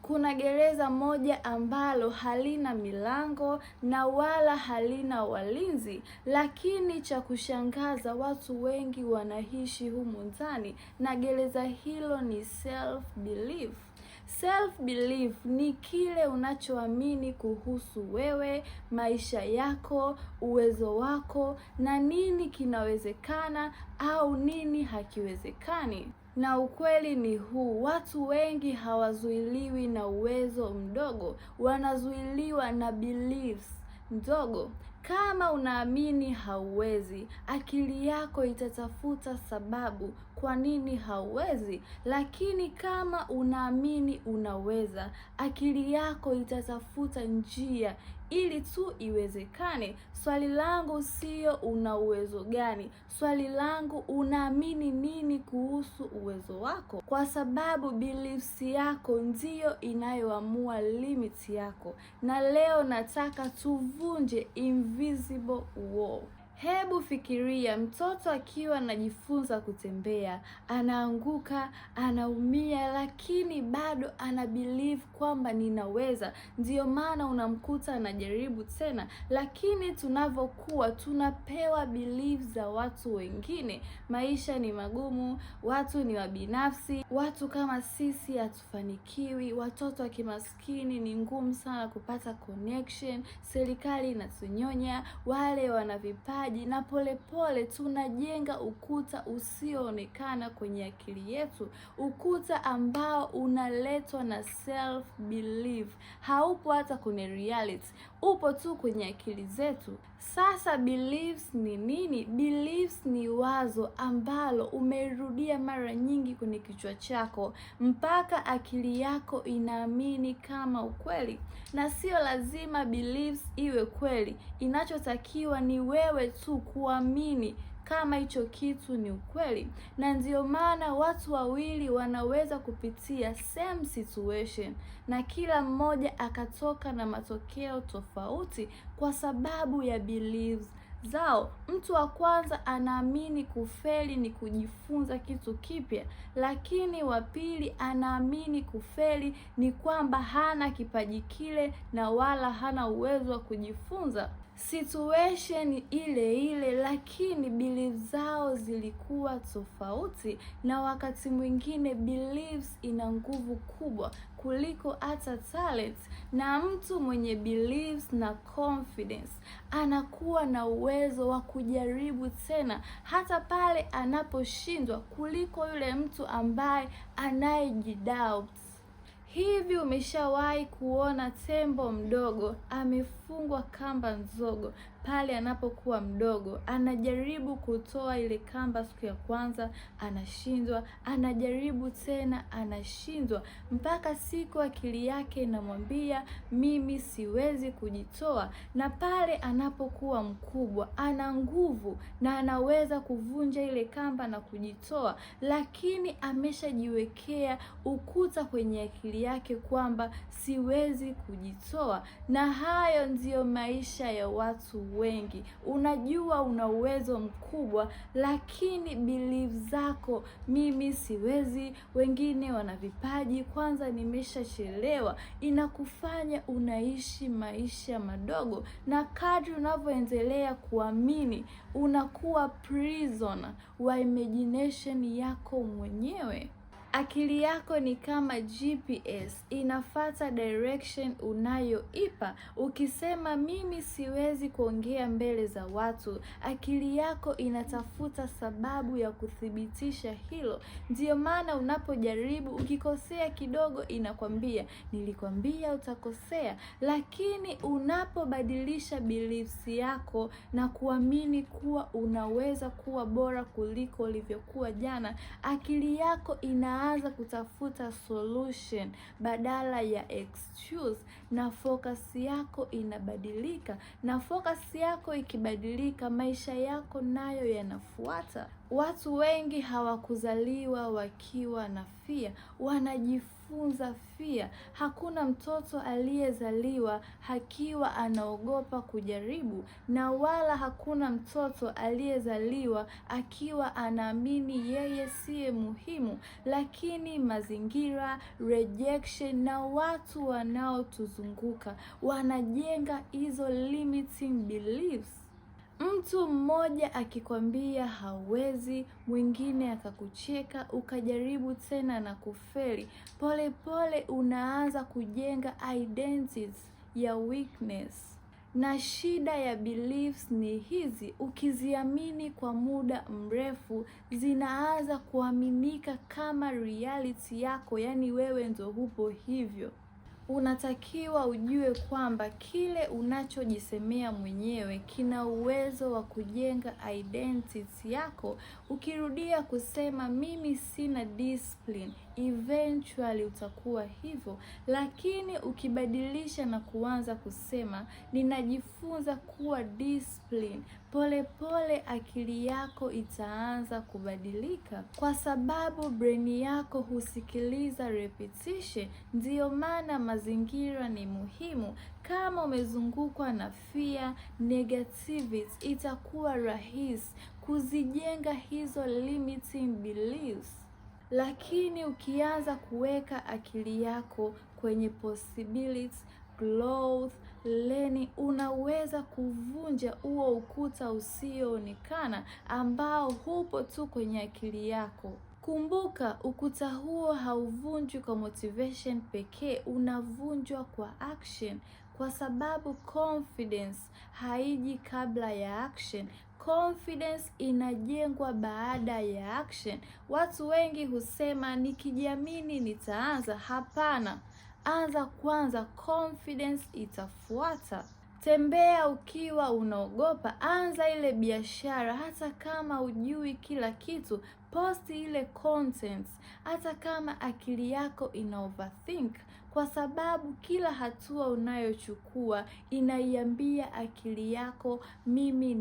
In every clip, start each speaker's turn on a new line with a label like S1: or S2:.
S1: Kuna gereza moja ambalo halina milango na wala halina walinzi, lakini cha kushangaza watu wengi wanaishi humu ndani, na gereza hilo ni self belief. Self belief ni kile unachoamini kuhusu wewe, maisha yako, uwezo wako, na nini kinawezekana au nini hakiwezekani. Na ukweli ni huu, watu wengi hawazuiliwi na uwezo mdogo, wanazuiliwa na beliefs ndogo. Kama unaamini hauwezi, akili yako itatafuta sababu kwa nini hauwezi. Lakini kama unaamini unaweza, akili yako itatafuta njia ili tu iwezekane. Swali langu sio una uwezo gani, swali langu unaamini nini kuhusu uwezo wako, kwa sababu beliefs yako ndiyo inayoamua limit yako. Na leo nataka tuvunje invisible wall. Hebu fikiria mtoto akiwa anajifunza kutembea, anaanguka, anaumia, lakini bado ana believe kwamba ninaweza. Ndiyo maana unamkuta anajaribu tena. Lakini tunavyokuwa tunapewa believe za watu wengine. Maisha ni magumu, watu ni wabinafsi, watu kama sisi hatufanikiwi, watoto wa kimaskini ni ngumu sana kupata connection, serikali inatunyonya, wale wana vipaji, na polepole tunajenga ukuta usioonekana kwenye akili yetu, ukuta ambao unaletwa na self belief. Haupo hata kwenye reality, upo tu kwenye akili zetu. Sasa beliefs ni nini? Beliefs ni wazo ambalo umerudia mara nyingi kwenye kichwa chako mpaka akili yako inaamini kama ukweli. Na sio lazima beliefs iwe kweli, inachotakiwa ni wewe tu kuamini kama hicho kitu ni ukweli. Na ndio maana watu wawili wanaweza kupitia same situation na kila mmoja akatoka na matokeo tofauti kwa sababu ya beliefs zao. Mtu wa kwanza anaamini kufeli ni kujifunza kitu kipya, lakini wa pili anaamini kufeli ni kwamba hana kipaji kile na wala hana uwezo wa kujifunza. Situation ile ile, lakini beliefs zao zilikuwa tofauti. Na wakati mwingine beliefs ina nguvu kubwa kuliko hata talent. Na mtu mwenye beliefs na confidence anakuwa na uwezo wa kujaribu tena hata pale anaposhindwa, kuliko yule mtu ambaye anayejidoubt. Hivi umeshawahi kuona tembo mdogo amefungwa kamba ndogo? Pale anapokuwa mdogo, anajaribu kutoa ile kamba siku ya kwanza, anashindwa, anajaribu tena, anashindwa, mpaka siku akili yake inamwambia mimi siwezi kujitoa. Na pale anapokuwa mkubwa, ana nguvu na anaweza kuvunja ile kamba na kujitoa, lakini ameshajiwekea ukuta kwenye akili yake kwamba siwezi kujitoa. Na hayo ndiyo maisha ya watu wengi. Unajua una uwezo mkubwa, lakini belief zako, mimi siwezi, wengine wana vipaji, kwanza nimeshachelewa, inakufanya unaishi maisha madogo. Na kadri unavyoendelea kuamini, unakuwa prisoner wa imagination yako mwenyewe. Akili yako ni kama GPS, inafuata direction unayoipa. Ukisema mimi siwezi kuongea mbele za watu, akili yako inatafuta sababu ya kuthibitisha hilo. Ndiyo maana unapojaribu, ukikosea kidogo inakwambia nilikwambia utakosea. Lakini unapobadilisha beliefs yako na kuamini kuwa unaweza kuwa bora kuliko ulivyokuwa jana, akili yako inaanza kutafuta solution badala ya excuse, na focus yako inabadilika. Na focus yako ikibadilika, maisha yako nayo yanafuata. Watu wengi hawakuzaliwa wakiwa na fear, wanajifunza fear. Hakuna mtoto aliyezaliwa akiwa anaogopa kujaribu, na wala hakuna mtoto aliyezaliwa akiwa anaamini yeye siye muhimu. Lakini mazingira, rejection na watu wanaotuzunguka wanajenga hizo limiting beliefs. Mtu mmoja akikwambia hauwezi, mwingine akakucheka, ukajaribu tena na kufeli, pole pole unaanza kujenga identities ya weakness. Na shida ya beliefs ni hizi, ukiziamini kwa muda mrefu zinaanza kuaminika kama reality yako, yani wewe ndo hupo hivyo. Unatakiwa ujue kwamba kile unachojisemea mwenyewe kina uwezo wa kujenga identity yako. Ukirudia kusema mimi sina discipline, eventually utakuwa hivyo. Lakini ukibadilisha na kuanza kusema ninajifunza kuwa discipline, pole pole akili yako itaanza kubadilika, kwa sababu brain yako husikiliza repetition. Ndiyo maana mazingira ni muhimu. Kama umezungukwa na fear, negativity, itakuwa rahisi kuzijenga hizo limiting beliefs. Lakini ukianza kuweka akili yako kwenye possibilities, growth, learning, unaweza kuvunja huo ukuta usioonekana ambao hupo tu kwenye akili yako. Kumbuka, ukuta huo hauvunjwi kwa motivation pekee, unavunjwa kwa action, kwa sababu confidence haiji kabla ya action. Confidence inajengwa baada ya action. Watu wengi husema nikijiamini nitaanza. Hapana, anza kwanza, confidence itafuata. Tembea ukiwa unaogopa, anza ile biashara hata kama hujui kila kitu. Post ile contents hata kama akili yako ina overthink, kwa sababu kila hatua unayochukua inaiambia akili yako mimi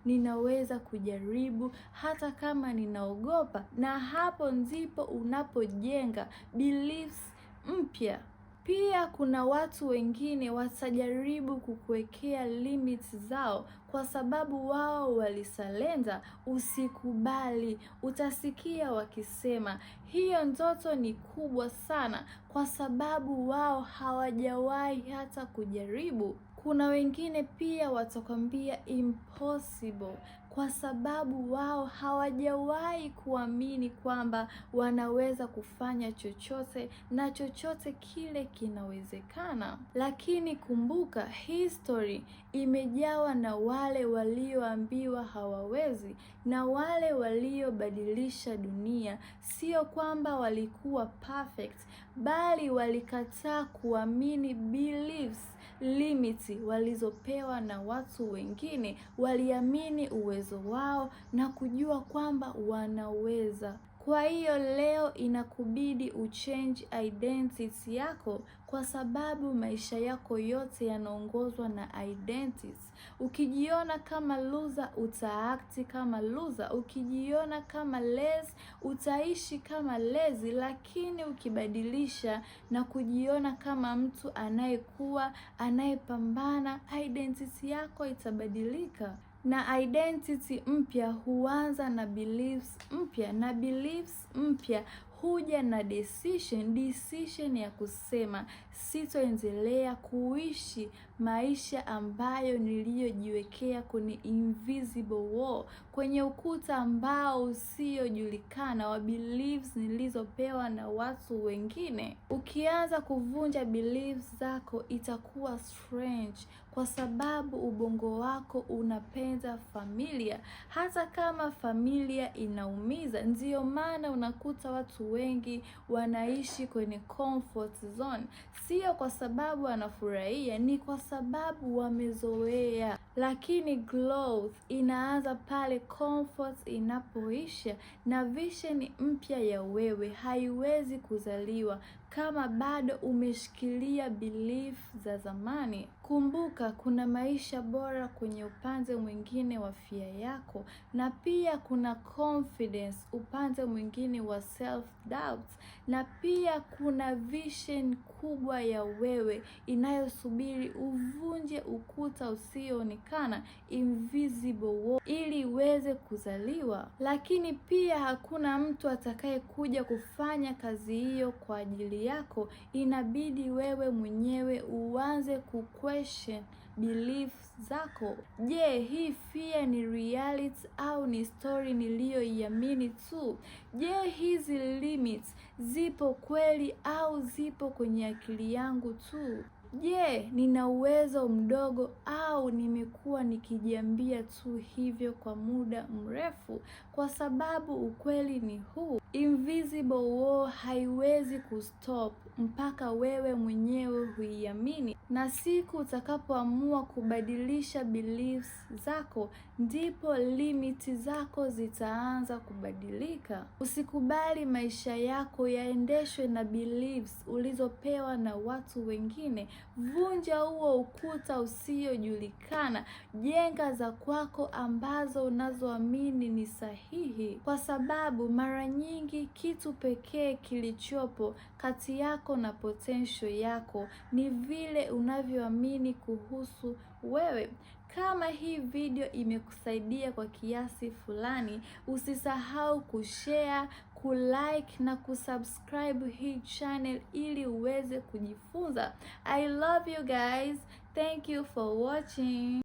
S1: ninaweza kujaribu hata kama ninaogopa. Na hapo ndipo unapojenga beliefs mpya. Pia kuna watu wengine watajaribu kukuwekea limits zao kwa sababu wao walisalenda. Usikubali. Utasikia wakisema hiyo ndoto ni kubwa sana, kwa sababu wao hawajawahi hata kujaribu. Kuna wengine pia watakwambia impossible, kwa sababu wao hawajawahi kuamini kwamba wanaweza kufanya chochote, na chochote kile kinawezekana. Lakini kumbuka, history imejawa na wale walioambiwa hawawezi na wale waliobadilisha dunia. Sio kwamba walikuwa perfect, bali walikataa kuamini beliefs, limits walizopewa na watu wengine. Waliamini uwezo wao na kujua kwamba wanaweza. Kwa hiyo leo inakubidi uchange identity yako, kwa sababu maisha yako yote yanaongozwa na identities. Ukijiona kama loser, utaakti kama loser. Ukijiona kama lazy, utaishi kama lazy. Lakini ukibadilisha na kujiona kama mtu anayekuwa, anayepambana, identity yako itabadilika. Na identity mpya huanza na beliefs mpya, na beliefs mpya huja na decision ya kusema sitoendelea kuishi maisha ambayo niliyojiwekea kwenye invisible wall, kwenye ukuta ambao usiojulikana wa beliefs nilizopewa na watu wengine. Ukianza kuvunja beliefs zako itakuwa strange, kwa sababu ubongo wako unapenda familia, hata kama familia inaumiza. Ndiyo maana unakuta watu wengi wanaishi kwenye comfort zone, sio kwa sababu wanafurahia, ni kwa sababu wamezoea. Lakini growth inaanza pale comfort inapoisha, na vision mpya ya wewe haiwezi kuzaliwa kama bado umeshikilia belief za zamani. Kumbuka kuna maisha bora kwenye upande mwingine wa fear yako, na pia kuna confidence upande mwingine wa self doubt, na pia kuna vision kubwa ya wewe inayosubiri uvunje ukuta usioonekana, invisible wall, ili iweze kuzaliwa. Lakini pia hakuna mtu atakaye kuja kufanya kazi hiyo kwa ajili yako. Inabidi wewe mwenyewe uanze question beliefs zako. Je, hii fear ni reality au ni story niliyoiamini tu? Je, hizi limits zipo kweli au zipo kwenye akili yangu tu? Je, nina uwezo mdogo au nimekuwa nikijiambia tu hivyo kwa muda mrefu? Kwa sababu ukweli ni huu, invisible wall haiwezi kustop mpaka wewe mwenyewe huiamini. Na siku utakapoamua kubadilisha beliefs zako, ndipo limiti zako zitaanza kubadilika. Usikubali maisha yako yaendeshwe na beliefs ulizopewa na watu wengine. Vunja huo ukuta usiojulikana. Jenga za kwako ambazo unazoamini ni sahihi, kwa sababu mara nyingi kitu pekee kilichopo kati yako na potential yako ni vile unavyoamini kuhusu wewe. Kama hii video imekusaidia kwa kiasi fulani, usisahau kushare, kulike na kusubscribe hii channel ili uweze kujifunza. I love you guys. Thank you for watching.